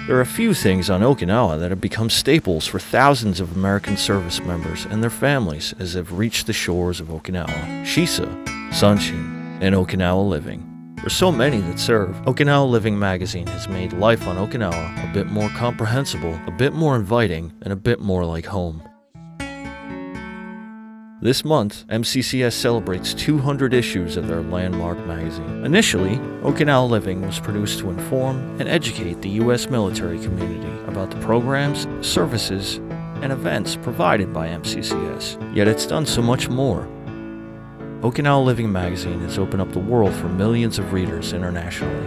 There are a few things on Okinawa that have become staples for thousands of American service members and their families as they've reached the shores of Okinawa: Shisa, Sunshin, and Okinawa Living. For so many that serve, Okinawa Living magazine has made life on Okinawa a bit more comprehensible, a bit more inviting, and a bit more like home. This month, MCCS celebrates 200 issues of their landmark magazine. Initially, Okinawa Living was produced to inform and educate the U.S. military community about the programs, services, and events provided by MCCS. Yet it's done so much more. Okinawa Living magazine has opened up the world for millions of readers internationally,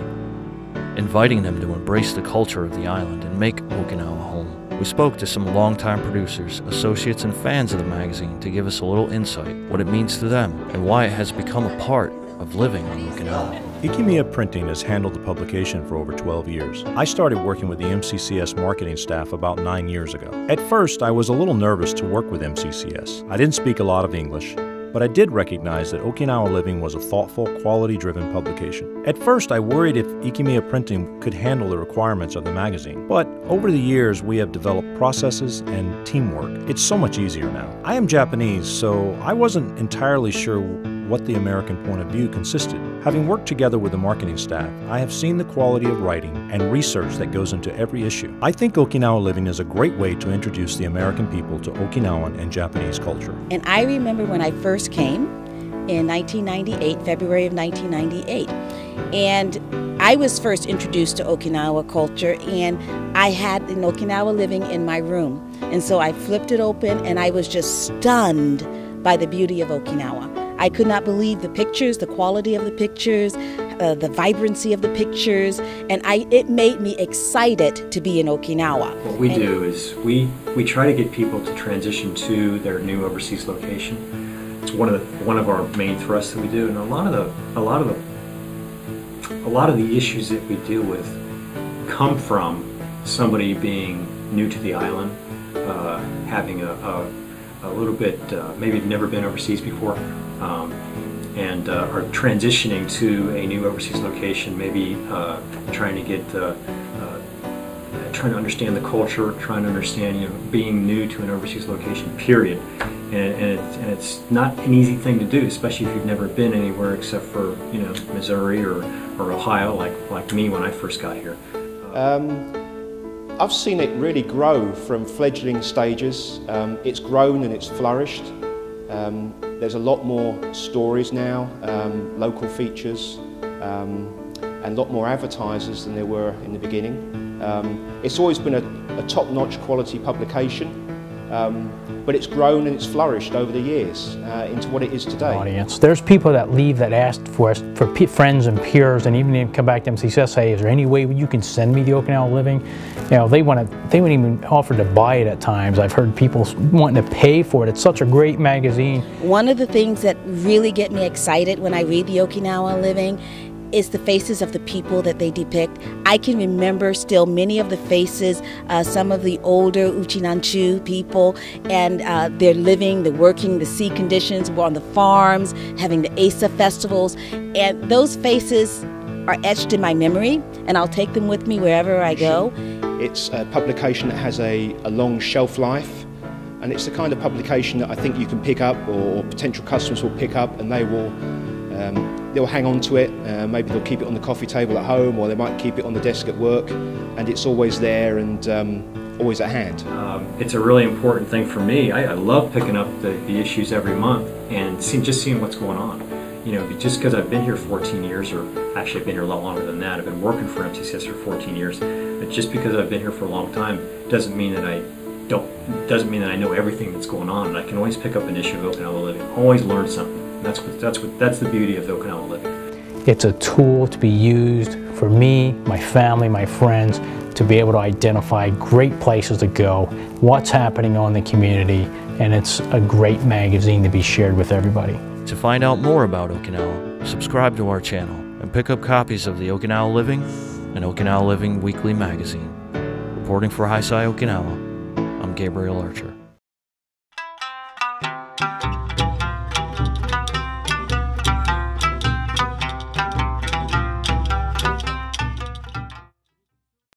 inviting them to embrace the culture of the island and make Okinawa home. We spoke to some longtime producers, associates, and fans of the magazine to give us a little insight, what it means to them, and why it has become a part of living on Okinawa. Okinawa Printing has handled the publication for over 12 years. I started working with the MCCS marketing staff about 9 years ago. At first, I was a little nervous to work with MCCS. I didn't speak a lot of English, but I did recognize that Okinawa Living was a thoughtful, quality-driven publication. At first, I worried if Okinawa Printing could handle the requirements of the magazine, but over the years, we have developed processes and teamwork. It's so much easier now. I am Japanese, so I wasn't entirely sure what the American point of view consisted. Having worked together with the marketing staff, I have seen the quality of writing and research that goes into every issue. I think Okinawa Living is a great way to introduce the American people to Okinawan and Japanese culture. And I remember when I first came in 1998, February of 1998, and I was first introduced to Okinawa culture, and I had an Okinawa Living in my room. And so I flipped it open and I was just stunned by the beauty of Okinawa. I could not believe the pictures, the quality of the pictures, the vibrancy of the pictures, and it made me excited to be in Okinawa. What we do is we try to get people to transition to their new overseas location. It's one of our main thrusts that we do, and a lot of the issues that we deal with come from somebody being new to the island, having a little bit, maybe never been overseas before, and are transitioning to a new overseas location, maybe trying to understand the culture, trying to understand, being new to an overseas location, period. And it's not an easy thing to do, especially if you've never been anywhere except for, Missouri or Ohio, like me when I first got here. I've seen it really grow from fledgling stages. It's grown and it's flourished. There's a lot more stories now, local features, and a lot more advertisers than there were in the beginning. It's always been a top-notch quality publication, but it's grown and it's flourished over the years into what it is today. Audience. There's people that leave that ask for us, for friends and peers, and even come back to MCCS, say, is there any way you can send me the Okinawa Living? They wouldn't even offer to buy it at times. I've heard people wanting to pay for it. It's such a great magazine. One of the things that really get me excited when I read the Okinawa Living is the faces of the people that they depict. I can remember still many of the faces, some of the older Uchinanchu people, and they're living, they're working, the sea conditions, we're on the farms, having the Asa festivals, and those faces are etched in my memory, and I'll take them with me wherever I go. It's a publication that has a long shelf life, and it's the kind of publication that I think you can pick up, or potential customers will pick up, and they'll hang on to it. Maybe they'll keep it on the coffee table at home, or they might keep it on the desk at work, and it's always there and always at hand. It's a really important thing for me. I love picking up the issues every month and just seeing what's going on. Just because I've been here 14 years, or actually I've been here a lot longer than that. I've been working for MCCS for 14 years. But just because I've been here for a long time doesn't mean that I know everything that's going on. And I can always pick up an issue of Okinawa Living, always learn something. That's the beauty of the Okinawa Living. It's a tool to be used for me, my family, my friends, to be able to identify great places to go, what's happening on the community, and it's a great magazine to be shared with everybody. To find out more about Okinawa, subscribe to our channel and pick up copies of the Okinawa Living and Okinawa Living Weekly Magazine. Reporting for Hisai Okinawa, I'm Gabriel Archer.